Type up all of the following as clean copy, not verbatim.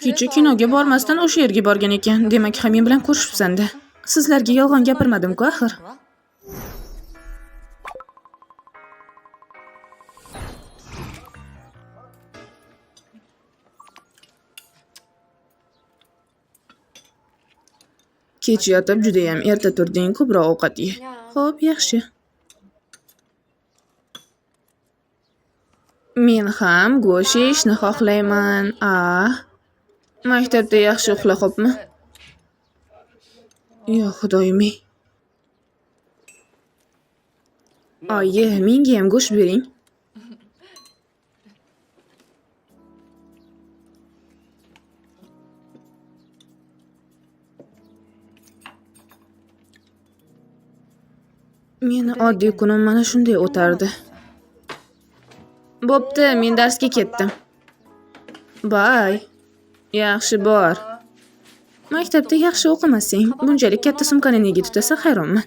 Kecha kinoga bormasdan o'sha yerga borgan ekan. Demak, Hamin bilan ko'rishibsan-da. Sizlarga yolg'on gapirmadim-ku axir. Kech yotib juda ham erta turding, ko'proq ovqat ye. Xo'p, yaxshi. Men ham go'sht yeyishni xohlayman. Maktabda yaxshi uxla, xo'pmi? Yo, xudoyim-ey. Oyi, menga ham go'sht bering. Meni oddiy kunim mana shunday o'tardi. Bo'pti, men darsga ketdim. Bay. Yaxshi bor. Maktabda yaxshi o'qimasang, bunchalik katta sumkani nega tutasan, hayronman.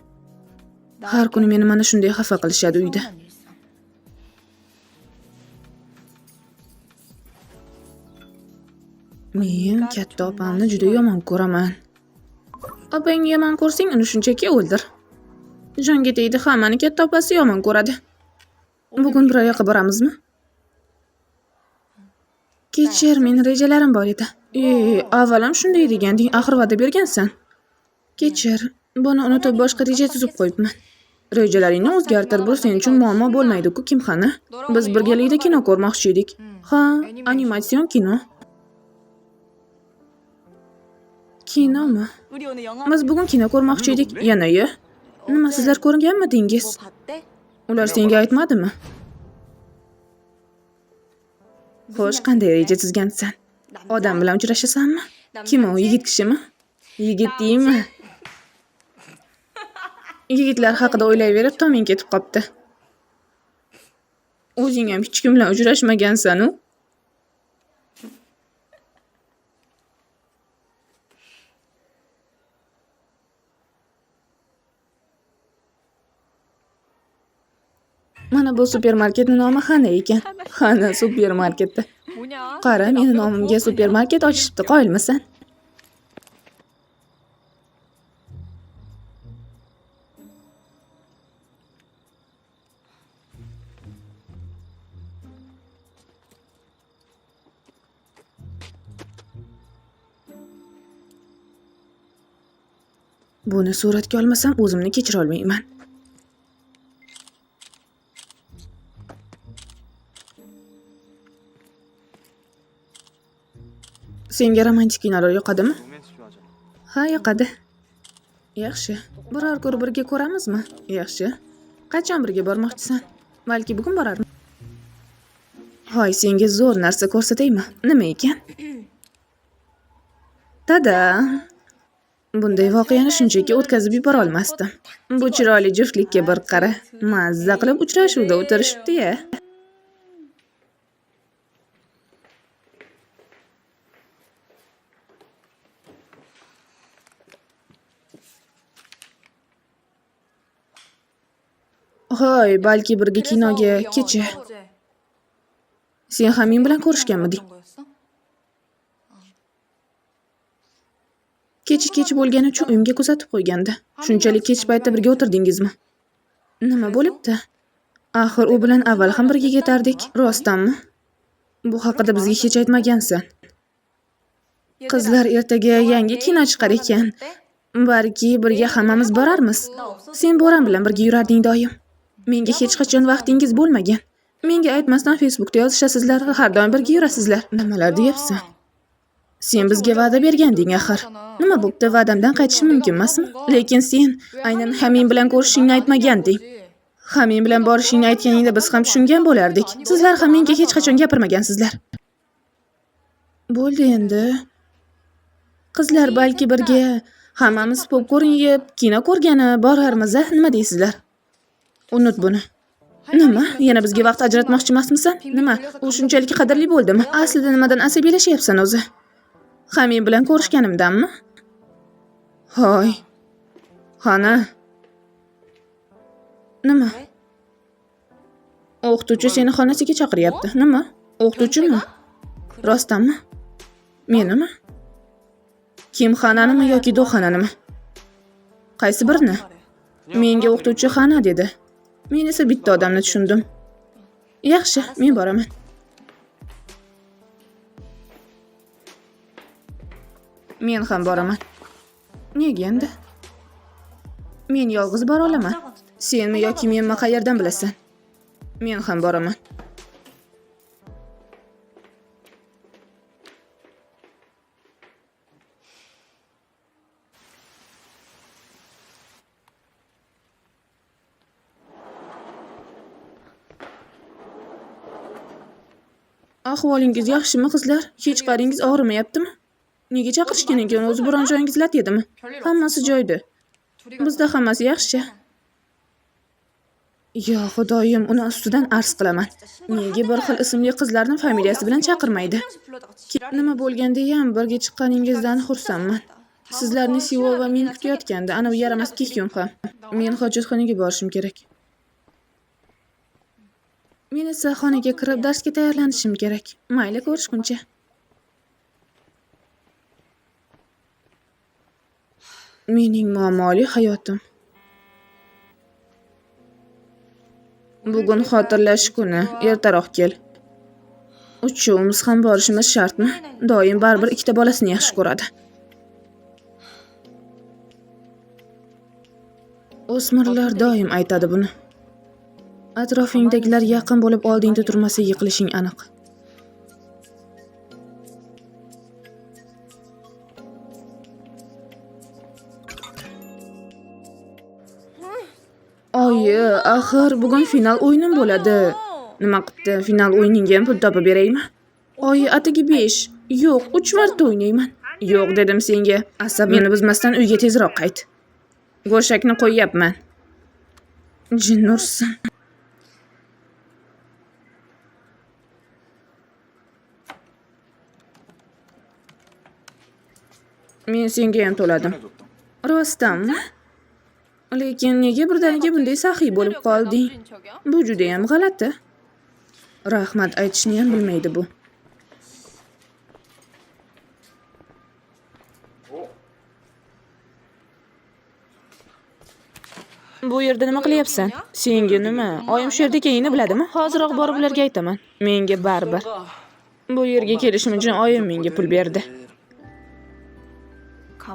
Har kuni meni mana shunday xafa qilishadi uyda. Men katta opamni juda yomon ko'raman. Opangni yomon ko'rsang, uni shunchaki o'ldir. Jonga tegdi, hammani katta opasi yomon ko'radi. Bugun bir yoqqa boramizmi? Kechir, mening rejalarim bor edi. Avvalam shunday deganding, axir va'da bergansan. Kechir, buni unutib boshqa reja tuzib qo'yibman. Rejalaringni o'zgartir, bu sen uchun muammo bo'lmaydi-ku, Kimxona. Biz birgalikda kino ko'rmoqchi edik. Ha, animatsion kino. Kinomi? Biz bugun kino ko'rmoqchi edik. Yana-ya. Nima, sizlar ko'rganmidingiz? Ular senga aytmadimi? Xo'sh, qanday reja tuzgansan? Odam bilan uchrashasanmi? Kim u, yigit kishimi? Yigit deymi? Yigitlar haqida o'ylayverib toming ketib qopti. O'zing ham hech kim bilan uchrashmagansan-u. Mana bu supermarketning nomi Xana ekan. Xana supermarketi. Qara, meni nomimga supermarket ochishibdi, qoyilmisan? Buni suratga olmasam, o'zimni kechira olmayman. Senga romantik kinolar yoqadimi? Ha, yoqadi. Yaxshi. Biror ko'r birga ko'ramizmi? Yaxshi. Qachon birga bormoqchisan? Balki bugun borarmiz. Hoy, senga zo'r narsa ko'rsataymi? Nima ekan? Tada! Bunday voqeani shunchaki o'tkazib yubora olmasdim. Bu chiroyli juftlikka bir qara. Mazza qilib uchrashuvda o'tirishibdi-ya. Hoy, balki birga kinoga kecha. Sen ham men bilan ko'rishganmiding? Kech bo'lgani uchun uyimga kuzatib qo'ygandi. Shunchalik kech paytda birga o'tirdingizmi? Nima bo'libdi? Axir u bilan avval ham birga ketardik, rostdanmi? Bu haqida bizga hech aytmagansan. Qizlar ertaga yangi kino chiqar ekan. Balki birga hammamiz borarmiz. Sen boram bilan birga yurarding doim. Menga hech qachon vaqtingiz bo'lmagan. Menga aytmasdan Facebookda yozishasizlar, har doim birga yurasizlar. Nimalar deyapsan? Sen bizga va'da berganding axir. Nima bo'pti, va'damdan qaytish mumkin emasmi? Lekin sen aynan Hamin bilan ko'rishingni aytmaganding. Hamin bilan borishingni aytganingda biz ham tushungan bo'lardik. Sizlar ham menga hech qachon gapirmagansizlar. Bo'ldi endi. Qizlar balki birga hammamiz popkorn yeb, kino ko'rgani borarmiz, nima deysizlar? Unut buni. Nima? Yana bizga vaqt ajratmoqchi emasmisan? Nima? U shunchalik qadrli bo'ldimi? Aslida nimadan asabiylashyapsan o'zi? Hamin bilan ko'rishganimdanmi? Hoy. Xana. Nima? O'qituvchi seni xonasiga chaqiryapti. Nima? O'qituvchimi? Rostdanmi? Menimi? Kim Xananimi yoki Do'xananimi? Qaysi birini? Menga o'qituvchi Xana dedi. Men esa bitta odamni tushundim. Yaxshi, men boraman. Men ham boraman. Nega endi? Men yolg'iz bora olaman. Senmi yoki menmi qayerdan bilasan? Men ham boraman. Ahvolingiz yaxshimi qizlar? Hech qaringiz og'rimayaptimi? Nega chaqirishgan ekan? O'zi biron joyingiz lat yedimi? Hammasi joyida. Bizda hammasi yaxshi. Yo xudoyim, uni ustidan arz qilaman. Nega bir xil ismli qizlarni familiyasi bilan chaqirmaydi? Nima bo'lganda ham birga chiqqaningizdan xursandman. Sizlarni Sivo va men kutayotgandi. Ana bu yaramas Kihyun ham. Men hojatxonaga borishim kerak. Men esa xonaga kirib darsga tayyorlanishim kerak. Mayli, ko'rishguncha. Mening muammoli hayotim. Bugun xotirlash kuni, ertaroq kel. Uchuvimiz ham borishimiz shartmi? Doim baribir ikkita bolasini yaxshi ko'radi. O'smirlar doim aytadi buni. Atrofingdagilar yaqin bo'lib oldingda turmasa yiqilishing aniq. Oyi, axir bugun final o'yinim bo'ladi. Nima qildi? Final o'yiningga ham pul topib beraymi? Oyi, atigi 5. Yo'q, 3 marta o'ynayman. Yo'q dedim senga. Asabimni buzmasdan uyga tezroq qayt. Go'shakni qo'yyapman. Jin ursin. Men senga ham to'ladim. Rostdanmi? Lekin nega birdaniga bunday saxiy bo'lib qolding? Bu juda ham g'alati. Rahmat aytishni ham bilmaydi bu. Bu yerda nima qilyapsan? Senga nima? Oyim shu yerda ekanligini biladimi? Hoziroq borib ularga aytaman. Menga baribir. Bu yerga kelishim uchun oyim menga pul berdi.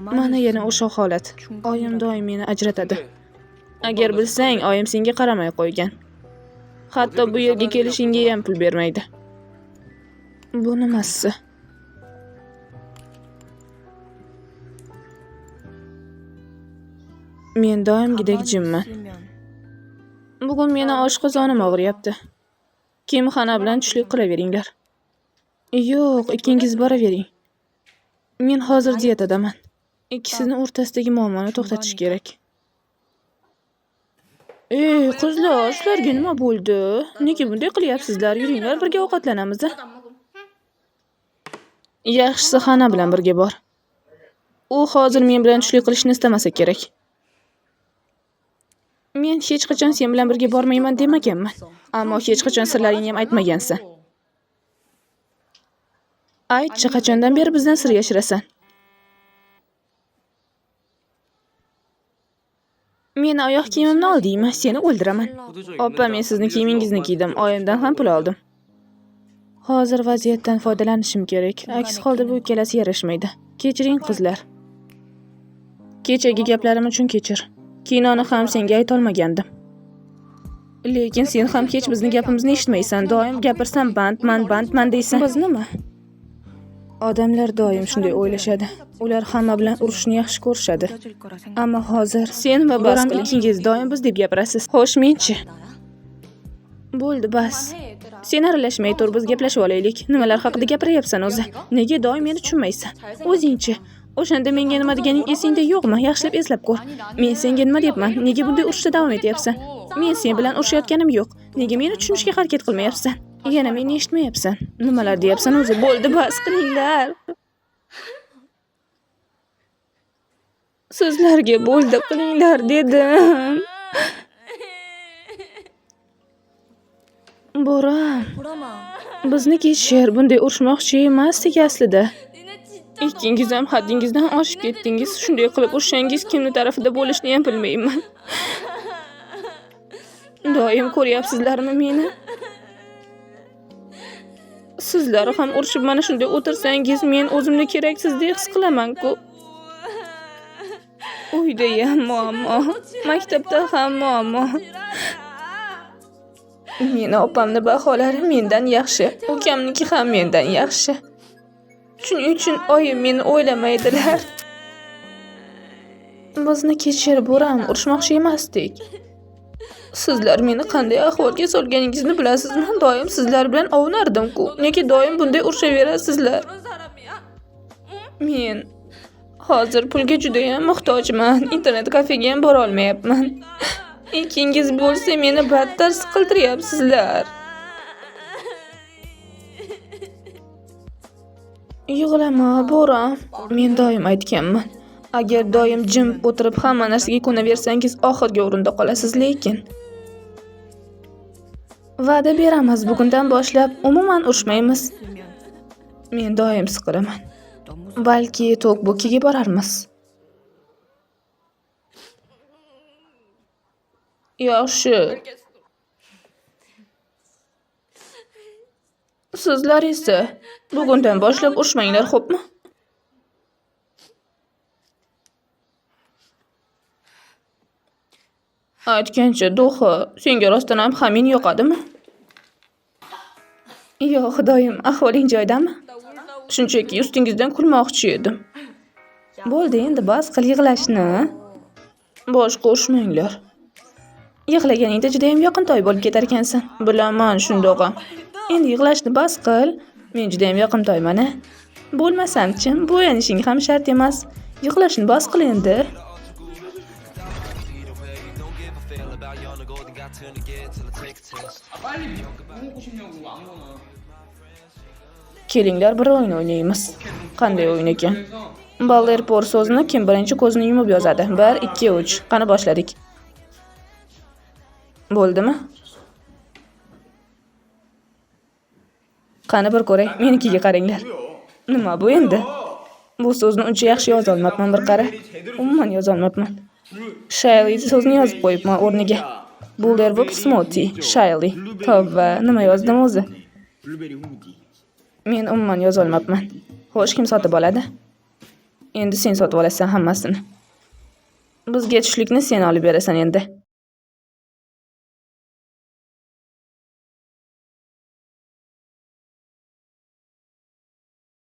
Mana yana o'sha holat. Oyim doim meni ajratadi. Agar bilsang, oyim senga qaramay qo'ygan. Hatto bu yerga kelishingga ham pul bermaydi. Bu nimasi? Men doimgidek jimman. Bugun meni oshqozonim og'riyapti. Kim Xana bilan tushlik qilaveringlar. Yo'q, ikkingiz boravering. Men hozir diyetadaman. Ikkisini o'rtasidagi muammoni to'xtatish kerak. Ey, qizlar, sizlarga nima bo'ldi? Nega bunday qilyapsizlar? Yuringlar, birga ovqatlanamiz. Yaxshisi Xana bilan birga bor. U hozir men bilan tushlik qilishni istamasa kerak. Men hech qachon sen bilan birga bormayman demaganman. Ammo hech qachon sirlaringni ham aytmagansan. Aytchi, qachondan beri bizdan sir yashirasan? Meni oyoq kiyimimni oldingmi? Seni o'ldiraman. Oppa, men sizni kiyimingizni kiydim. Oyimdan ham pul oldim. Hozir vaziyatdan foydalanishim kerak. Aks holda bu ikkalasi yarashmaydi. Kechiring qizlar. Kechagi gaplarim uchun kechir. Kinoni ham senga ayta olmagandim. Lekin sen ham hech bizning gapimizni eshitmaysan. Doim gapirsam bandman deysan. Biz nima? Odamlar doim shunday o'ylashadi. Ular hamma bilan urushni yaxshi ko'rishadi. Ammo hozir sen va Boram ikkingiz doim biz deb gapirasiz. Xo'sh, menchi? Bo'ldi, bas. Sen aralashmay tur, biz gaplashib olaylik. Nimalar haqida gapiryapsan o'zi? Nega doim meni tushunmaysan? O'zingchi. O'shanda menga nima deganing esingda yo'qmi? Yaxshilab eslab ko'r. Men senga nima deyapman? Nega bunday urushda davom etyapsan? Men sen bilan urushayotganim yo'q. Nega meni tushunishga harakat qilmayapsan? Yana meni eshitmayapsan. Nimalar deyapsan o'zi? Bo'ldi, bas qilinglar. Sizlarga bo'ldi qilinglar dedim. Boram. Bizni kechir, bunday urushmoqchi emasdik aslida. Ikkingiz ham haddingizdan oshib ketdingiz. Shunday qilib urshangiz kimni tarafida bo'lishni ham bilmayman. Doim ko'ryapsizlarmi meni? Sizlar ham urishib mana shunday o'tirsangiz, men o'zimni keraksizdek his qilaman-ku. Uyda ham muammo, maktabda ham muammo. Meni opamni baholari mendan yaxshi, ukamniki ham mendan yaxshi. Shuning uchun oyim meni o'ylamaydilar. Bizni kechirib o'ram, urishmoqchi emasdik. Sizlar meni qanday ahvolga solganingizni bilasizmi? Doim sizlar bilan ovunardim-ku. Nega doim bunday urishaverasizlar? Men hozir pulga juda ham muhtojman. Internet kafega ham bora olmayapman. Ikkingiz bo'lsa meni battar siqiltiryapsizlar. Yig'lama, Boram. Men doim aytganman. Agar doim jim o'tirib hamma narsaga ko'naversangiz, oxirgi o'rinda qolasiz, lekin va'da beramiz, bugundan boshlab umuman urushmaymiz. Men doim siqiraman. Balki tokbokkiga borarmiz. Yaxshi. Sizlar esa bugundan boshlab urushmanglar, xo'pmi? Aytgancha, Do'xi, senga rostdan ham Hamin yoqadimi? Yo'q, xudoyim, ahvoling joyidami? Shunchaki ustingizdan kulmoqchi edim. Bo'ldi, endi bas qil yig'lashni. Boshqa urushmanglar. Yig'laganingda juda ham yoqimtoy bo'lib ketar ekansan. Bilaman, shundog'a. Endi yig'lashni bas qil. Men juda ham yoqimtoyman, a? Bo'lmasam-chi, bo'yanishing ham shart emas. Yig'lashni bas qil endi. Kelinglar bir o'yin o'ynaymiz. Qanday o'yin ekan? Ballerpor so'zini kim birinchi ko'zini yumib yozadi? 1, 2, 3. Qani boshladik. Bo'ldimi? Qani bir ko'ray, menikiga qaranglar. Nima bu endi? Bu so'zni uncha yaxshi yoza olmabman, bir qara. Umuman yoza olmabman. Shayli so'zni yozib qo'yibman o'rniga. Bullerwop smoothie, Shayli. Tavba, nima yozdim o'zi? Men umuman yoza olmabman. Xo'sh, kim sotib oladi? Endi sen sotib olasan hammasini. Bizga tushlikni sen olib berasan endi.